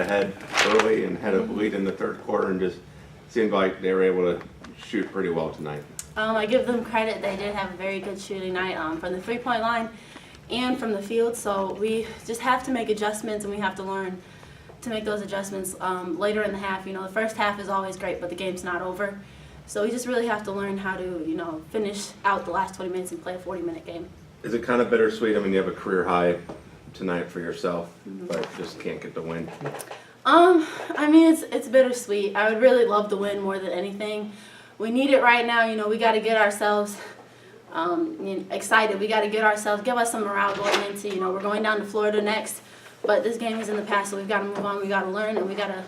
ahead early and had a lead in the third quarter, and just seemed like they were able to shoot pretty well tonight. I give them credit. They did have a very good shooting night from the three-point line and from the field. So we just have to make adjustments, and we have to learn to make those adjustments later in the half. You know, the first half is always great, but the game's not over. So we just really have to learn how to, you know, finish out the last 20 minutes and play a 40-minute game. Is it kind of bittersweet? I mean, you have a career high tonight for yourself, but just can't get the win. I mean, it's bittersweet. I would really love the win more than anything. We need it right now. You know, we got to get ourselves excited. We got to give us some morale going into, you know, we're going down to Florida next, but this game is in the past, so we've got to move on. We got to learn, and we got to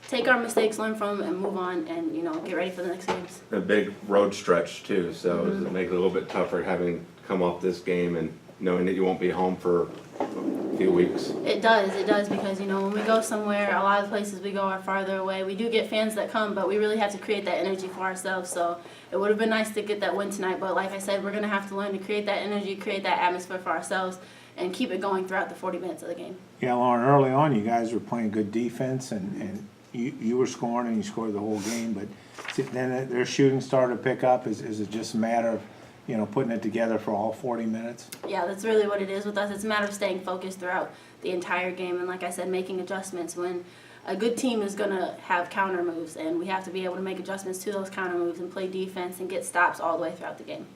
take our mistakes, learn from them, and move on, and, you know, get ready for the next games. A big road stretch too, so does it make it a little bit tougher having come off this game and knowing that you won't be home for a few weeks? It does, because, you know, when we go somewhere, a lot of the places we go are farther away. We do get fans that come, but we really have to create that energy for ourselves. So it would have been nice to get that win tonight, but like I said, we're going to have to learn to create that energy, create that atmosphere for ourselves, and keep it going throughout the 40 minutes of the game. Yeah, Lauren, early on you guys were playing good defense, and you were scoring, and you scored the whole game, but then their shooting started to pick up. Is it just a matter of, you know, putting it together for all 40 minutes? Yeah, that's really what it is with us. It's a matter of staying focused throughout the entire game, and like I said, making adjustments. When a good team is going to have counter moves, and we have to be able to make adjustments to those counter moves and play defense and get stops all the way throughout the game.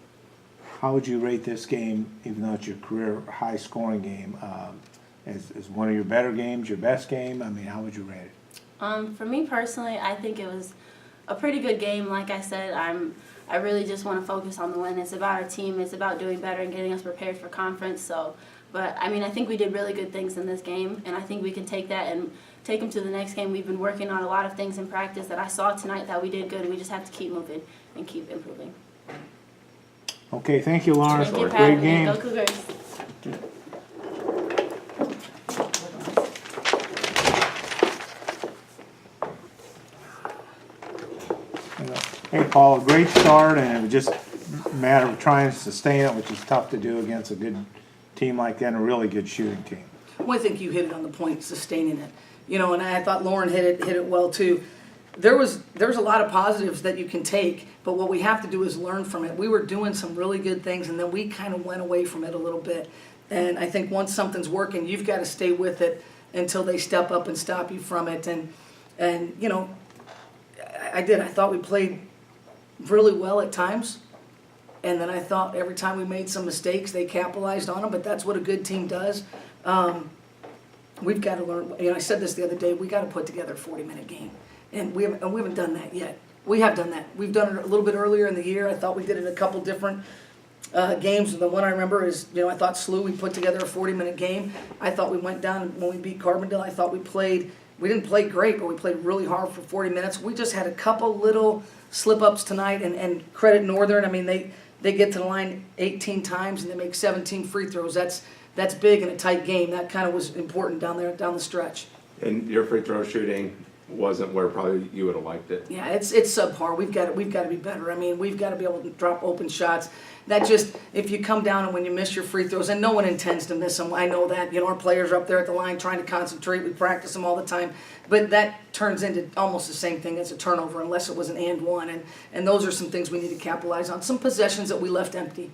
How would you rate this game, even though it's your career high scoring game, as one of your better games, your best game? I mean, how would you rate it? For me personally, I think it was a pretty good game. Like I said, I really just want to focus on the win. It's about our team. It's about doing better and getting us prepared for conference. So, but I mean, I think we did really good things in this game, and I think we can take that and take them to the next game. We've been working on a lot of things in practice that I saw tonight that we did good, and we just have to keep moving and keep improving. Okay, thank you, Lauren. Thank you, Great Pat. game. Go Cougars. Hey, Paula, great start, and it was just a matter of trying to sustain it, which is tough to do against a good team like that and a really good shooting team. Well, I think you hit it on the point, sustaining it. You know, and I thought Lauren hit it well too. There's a lot of positives that you can take, but what we have to do is learn from it. We were doing some really good things, and then we kind of went away from it a little bit. And I think once something's working, you've got to stay with it until they step up and stop you from it. And you know, I thought we played really well at times, and then I thought every time we made some mistakes, they capitalized on them, but that's what a good team does. We've got to learn, you know, I said this the other day, we got to put together a 40-minute game, and we haven't done that yet. We have done that. We've done it a little bit earlier in the year. I thought we did it a couple different games. The one I remember is, you know, I thought SIUe, we put together a 40-minute game. I thought we went down when we beat Carbondale. I thought we didn't play great, but we played really hard for 40 minutes. We just had a couple little slip-ups tonight, and credit Northern. I mean, they get to the line 18 times and they make 17 free throws. That's big in a tight game. That kind of was important down the stretch. And your free throw shooting wasn't where probably you would have liked it. Yeah, it's subpar. We've got to be better. I mean, we've got to be able to drop open shots. That just, if you come down and when you miss your free throws, and no one intends to miss them, I know that. You know, our players are up there at the line trying to concentrate. We practice them all the time. But that turns into almost the same thing as a turnover, unless it was an and one. And those are some things we need to capitalize on. Some possessions that we left empty.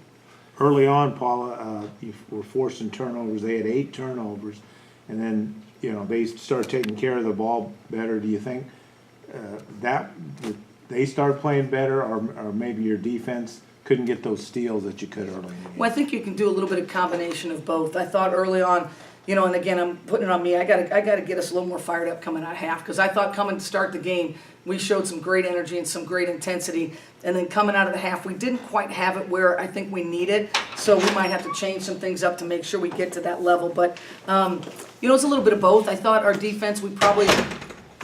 Early on, Paula, you were forcing turnovers. They had 8 turnovers, and then, you know, they started taking care of the ball better. Do you think that they started playing better, or maybe your defense couldn't get those steals that you could early in the game? Well, I think you can do a little bit of combination of both. I thought early on, you know, and again, I'm putting it on me. I got to get us a little more fired up coming out of half, because I thought coming to start the game, we showed some great energy and some great intensity, and then coming out of the half, we didn't quite have it where I think we need it. So we might have to change some things up to make sure we get to that level. But you know, it's a little bit of both. I thought our defense, we probably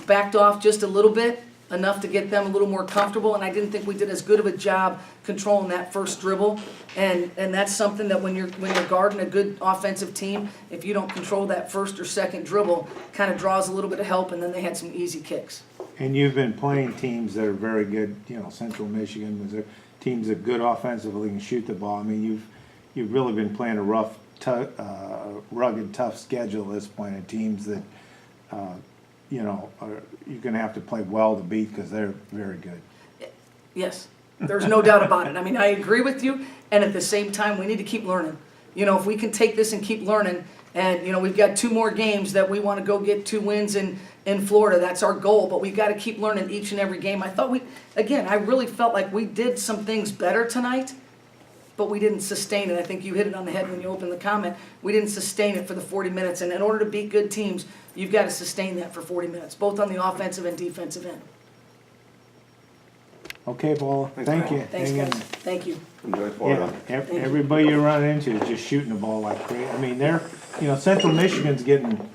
backed off just a little bit, enough to get them a little more comfortable, and I didn't think we did as good of a job controlling that first dribble. And that's something that when you're guarding a good offensive team, if you don't control that first or second dribble, kind of draws a little bit of help, and then they had some easy kicks. And you've been playing teams that are very good, you know, Central Michigan, Missouri, teams that are good offensively and shoot the ball. I mean, you've really been playing a rough, rugged, tough schedule at this point, and teams that you know, you're gonna have to play well to beat, cause they're very good. Yes, there's no doubt about it. I mean, I agree with you, and at the same time, we need to keep learning. You know, if we can take this and keep learning, and, you know, we've got 2 more games that we want to go get 2 wins in Florida, that's our goal, but we've got to keep learning each and every game. I thought I really felt like we did some things better tonight, but we didn't sustain it. I think you hit it on the head when you opened the comment. We didn't sustain it for the 40 minutes, and in order to beat good teams, you've got to sustain that for 40 minutes, both on the offensive and defensive end. Okay, Paula, thank you. Thanks, Hang in guys. there. Thank you. Enjoy Florida. Yeah, everybody you run into is just shooting the ball like crazy. I mean, you know, Central Michigan's getting